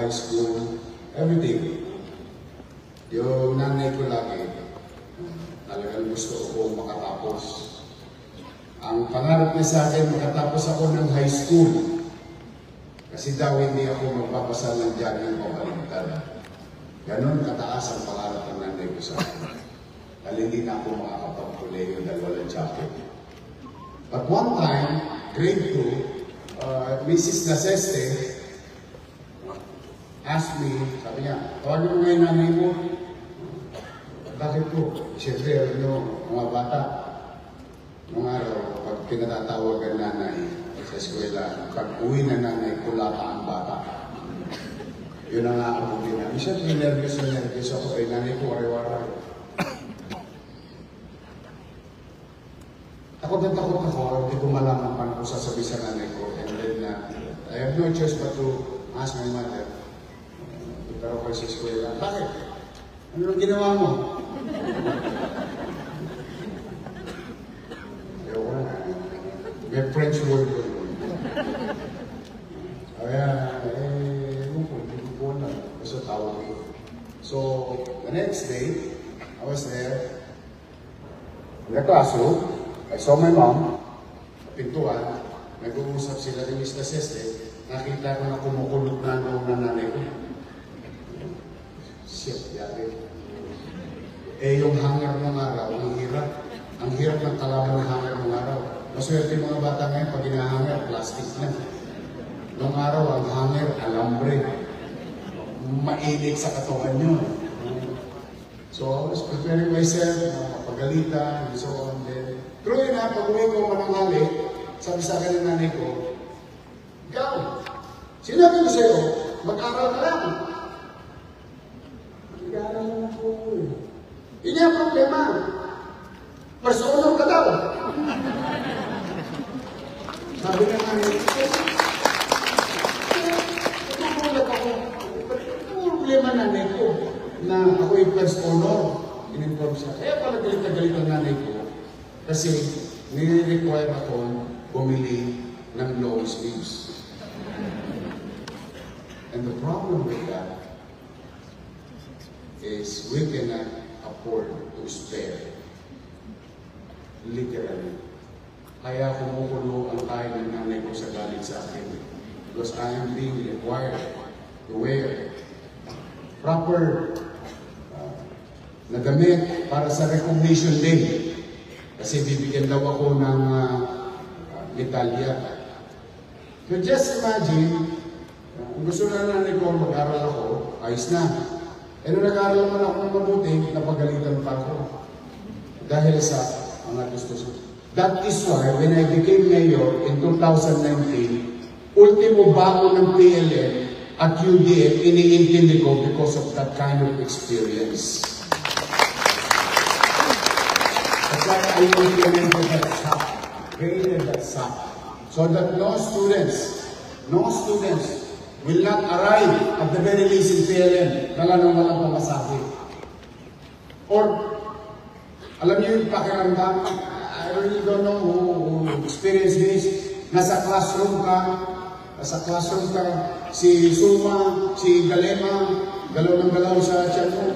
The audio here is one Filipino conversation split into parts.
high school, everything. Yung nanay ko lagi, talagang gusto ko makatapos. Ang pangarap niya sa akin, makatapos ako ng high school. Kasi daw hindi ako magpapasa ng jogging o kaligtad. Ganon kataas ang pangarap ng nanay ko sa akin. Dahil hindi na ako makakapagpuleyo dahil walang jacket. But one time, grade 2, Mrs. Naseste asked me, sabi niya, tawagin mo ngayon nanay mo. Bakit po? Siyempre, mga bata, nung araw, pag pinatatawagan nanay sa eskwela, pag uwi na nanay, kulata ang bata. Yun ang naabutin namin. Siyempre, nervous ako kay nanay ko, wari-wari. Takot na takot ako, hindi ko malaman paano ko sasabi sa nanay ko. And then, I have no choice but to ask my mother. Pero kayo sa eskwela, bakit? Ano nang ginawa mo? May French word ko. Kaya, hindi ko na. Basta tawag ko. So, the next day, I was there in the classroom. I saw my mom, sa pintuan, nag-uusap sila ni Miss Naseste. Nakita ko na kumukulog na ang nanay ko. Shit, yari. Yung hangar ng araw, ang hirap. Ang hirap ng kalaban ng hangar ng araw. Maswerte yung mga bata ngayon, pag hinahangar, plastic na. Noong araw, ang hangar, alambre. Mainit sa katawan nyo. So, I was preparing myself, pagalitan, and so on. True yun ha, pag-uwi ko mananghali, sabi sa akin ng nanay ko, ikaw, sinabi ko sa'yo, mag-aral ka lang. Mag-aral lang ako eh. Hindi ang problema. First honor ka daw. Sabi na nanay ko, nagulat ako. Problema nanay ko na ako yung first honor. In-inform siya. Kaya pala galit na galit ang nanay ko. Kasi nire-require ako bumili ng long sleeves. And the problem with that is we cannot afford to spare. Literally. Kaya kumukulo ang tayo ng nanay ko sa galit sa akin. Because I am being required to wear proper na damit para sa recognition day. Kasi bibigyan daw ako ng medalya. So just imagine, kung gusto na nanay ko mag-aral ako, ayos na. Pero nag-aral naman ako ng mabuti, napagalitan pa ako. Dahil sa mga gusto. That is why, when I became mayor in 2019, ultimo bago ng PLN at UDF, iniintindi ko because of that kind of experience. That's why I implemented that SAP, created that SAP, so that no students will not arrive at the very least in PLN na walang pamasahe. Or, alam niyo yung pakiramdam, I really don't know who experienced this. Nasa classroom ka, si Suma, si Galema, galaw ng galaw sa tiyan mo.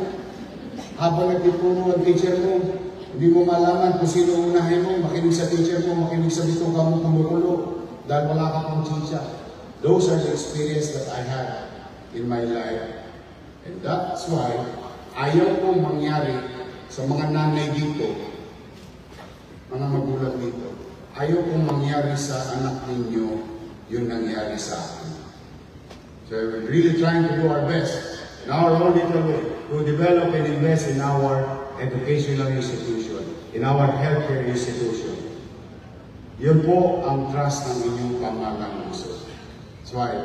Habang nagtuturo ang teacher mo, hindi mo malaman kung sino unahin mo, makinig sa teacher mo, makinig sa bituka mo kumukulo, dahil wala ka pang chicha. Those are the experience that I had in my life. And that's why, ayaw kong mangyari sa mga nanay dito, mga magulang dito. Ayaw kong mangyari sa anak ninyo yung nangyari sa akin. So we're really trying to do our best in our own little way to develop and invest in our educational institution, in our healthcare institution. Yun po ang trust ng inyong pamahalang gusto. That's why,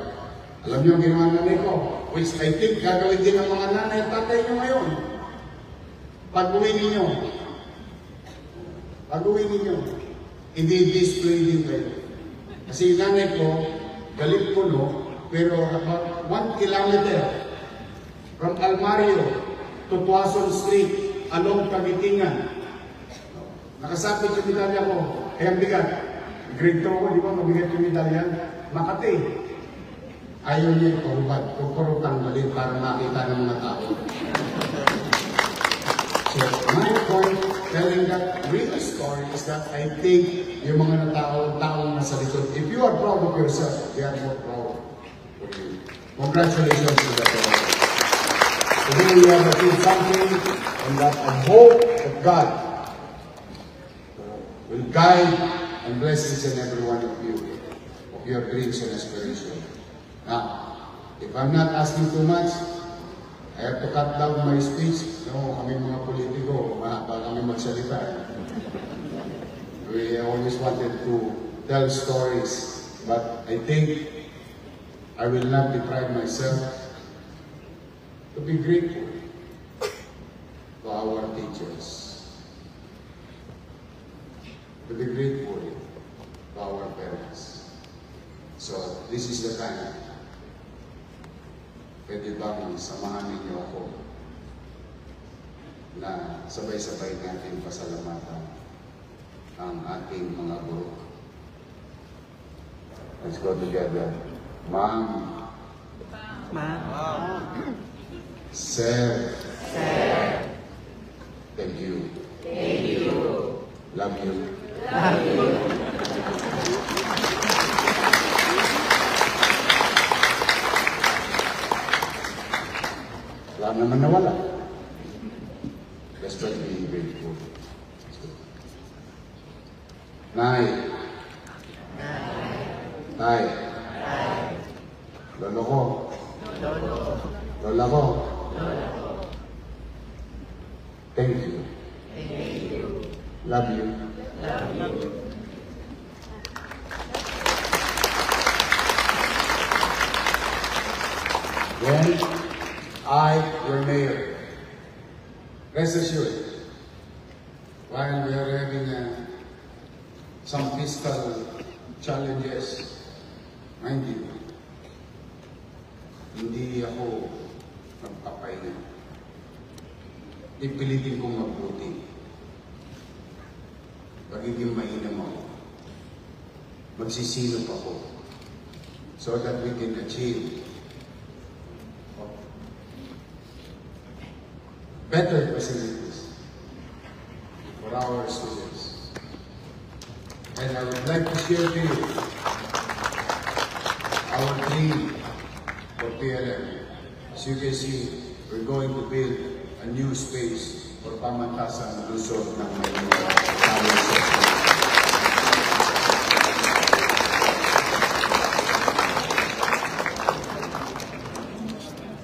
alam niyo ang ginawa nanay ko, which I think gagawin din ng mga nanay at tatay niyo ngayon. Pag-uwi ninyo, i-display din kayo. Kasi yung nanay ko, galit po no, pero about 1 kilometer from Almario to Tuason Street, along Kagitingan. Nakasapit yung medalya ko, ang bigat. Grade 2 ko, di ba, mabigat yung medalya? Makati. ayaw niya ipahubad. Puro tanggalin para makita ng mga tao. So, my point, telling that real story is that I think yung mga taong nasa likod, if you are proud of yourself, they are more proud of you. Congratulations to that. Today we have achieved something, and that I hope that God will guide and bless each and every one of you, of your dreams and aspirations. Now, if I'm not asking too much, I have to cut down my speech. No, kami mga politiko, mahaba kami magsalita. We always wanted to tell stories, but I think I will not deprive myself to be grateful to our teachers, to be grateful to our parents. So, this is the time. Pwede bang samahan ninyo ako na sabay-sabay natin pasalamatan ang ating mga guru. Let's go together. Ma'am. Ma'am. Sir. Sir. Thank you. Thank you. Love you. Love you. Wala naman nawala. Let's try to be grateful. Nay. Tay. Lolo ko. Lola ko. Thank you. Love you. Then, I, your mayor, rest assured, while we are having some fiscal challenges, mind you, hindi ako magpapahinga. Ipilitin kong mabuti. Pagiging mainam ako. Magsisilop ako so that we can achieve better facilities for our students. And I would like to share to you our dream for PLM. As you can see, we're going to build a new space for pamantasan Luzon ng Maynila.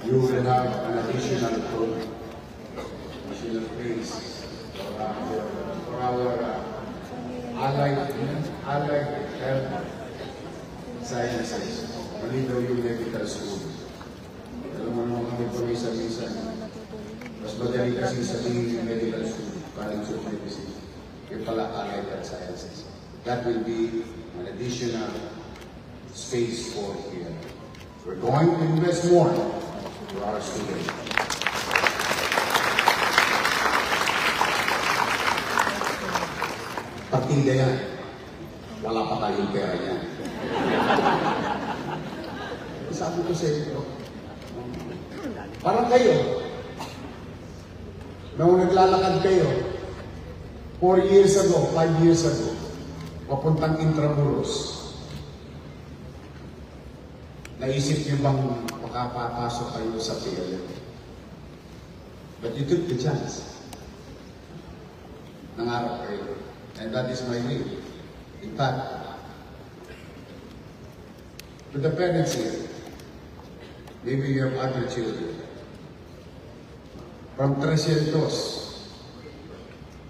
You will have an additional program. For our allied health sciences, Malinaw yung medical school. Alam mo naman kami pamisa-misa. Mas madali kasi sabihin yung medical school, College of Medicine, yung pala allied health sciences. That will be an additional space for here. We're going to invest more for our students. Partida yan. Wala pa tayong pera yan. Sabi ko sa inyo, parang kayo, nung naglalakad kayo, 4 years ago, 5 years ago, papuntang Intramuros, naisip niyo bang makapapasok kayo sa PLM? But you took the chance. Nangarap kayo. And that is my dream. In fact, to the parents here, maybe you have other children. From 300,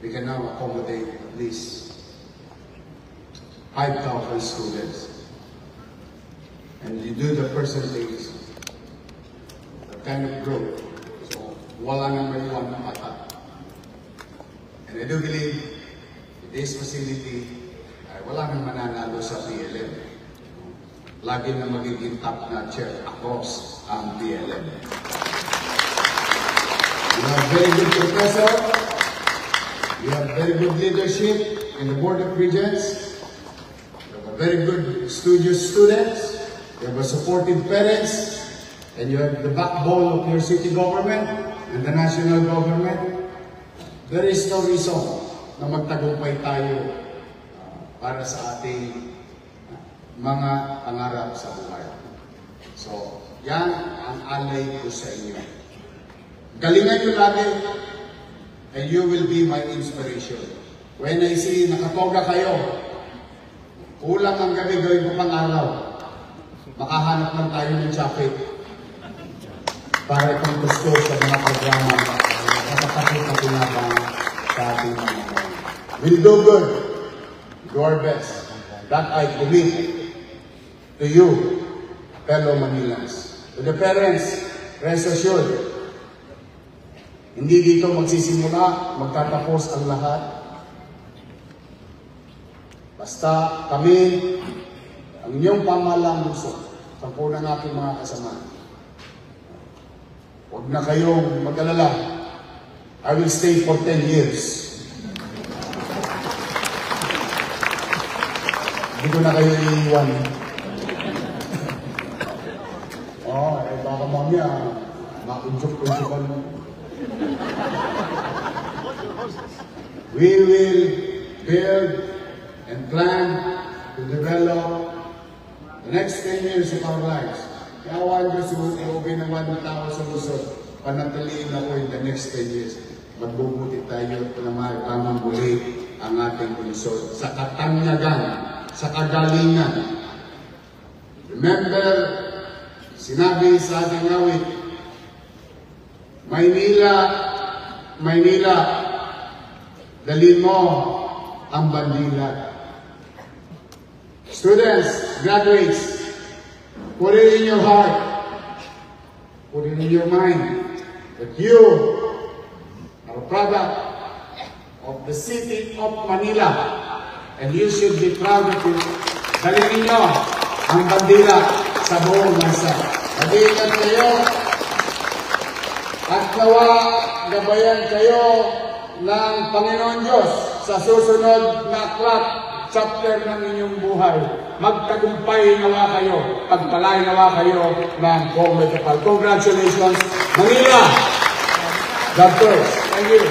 we can now accommodate at least 5,000 students. And you do the percentage, the kind of growth. So, wala nang maiwan na mata. And I do believe this facility ay wala nang mananalo sa PLM. Lagi na magiging top notcher across ang PLM. You have very good professor, you have very good leadership in the Board of Regents, you have a very good studious students, you have a supportive parents, and you have the backbone of your city government and the national government, there is no reason na magtagumpay tayo para sa ating mga pangarap sa buhay. So, yan ang alay ko sa inyo. Galingan nyo lagi, and you will be my inspiration. When I see nakatoga kayo, ulang ang gabi gawin ko pang araw, makahanap lang tayo ng jacket para itong gusto sa mga programa na kapatid-kapinabang sa ating mga. We'll do good. Do our best. That I commit to you, fellow Manilans. To the parents, rest assured, hindi dito magsisimula, magtatapos ang lahat. Basta kami, ang inyong pamahalang lungsod, sampu ng aking mga kasama. Huwag na kayong mag-alala. I will stay for 10 years. Hindi ko na kayo iiwan. Baka mamaya, makunjuk-kunjukan mo. We will build and plan to develop the next 10 years of our lives. Kaya awan ko sumunod ng mga tao sa Luzon, panatiliin ako in the next 10 years. Magbubuti tayo na maipamang muli ang ating Luzon sa katanyagan, sa kagalingan. Remember, sinabi sa ating awit, Maynila, Maynila, dalhin mo ang bandila. Students, graduates, put it in your heart, put it in your mind, that you are a product of the city of Manila, and you should be proud of it. Dalhin ninyo ang bandila sa buong bansa. Mag-iingat kayo, at nawa gabayan kayo ng Panginoon Diyos sa susunod na aklat, chapter ng inyong buhay. Magtagumpay nawa kayo, pagpalay nawa kayo ng buong Metropol. Congratulations, Manila! God bless. Thank you.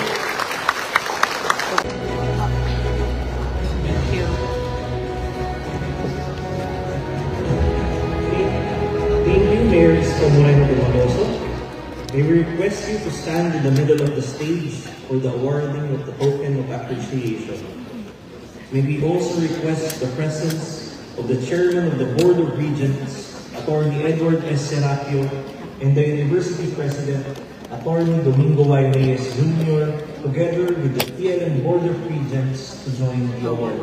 Thank you, Mayor Isko Moreno de Maloso. May we request you to stand in the middle of the stage for the awarding of the token of appreciation. May we also request the presence of the Chairman of the Board of Regents, Attorney Edward S. Serapio, and the University President, Attorney Domingo Y. Reyes Jr., together with the TLN Board of Regents to join the award.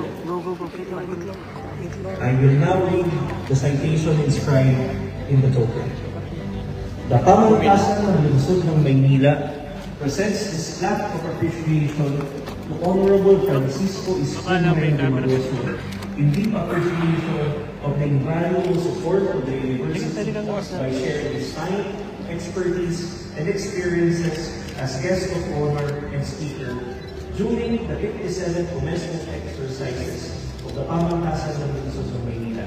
I will now read the citation inscribed in the token. The Pamangkasan ng Lungsod ng Maynila presents this plaque of appreciation to Honorable Francisco Isko Moreno de Maloso in deep appreciation of the invaluable support of the University by sharing his time, expertise, and experiences as guest of honor and speaker during the 57th commencement exercises of the Pamangkasan ng Lungsod ng Maynila,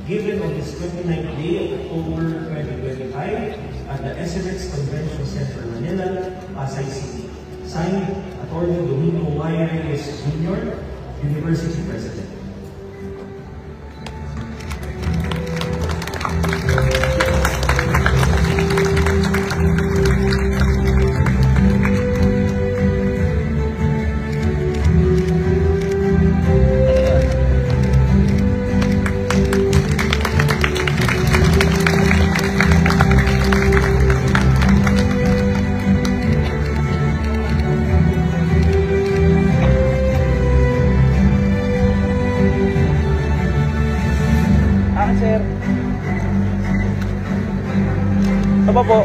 given on this 29th day of October 2025 at the SMX Convention Center, Manila, Pasay City. Signed, Attorney Domingo Y. Reyes Jr., University President. Sir. Apa po?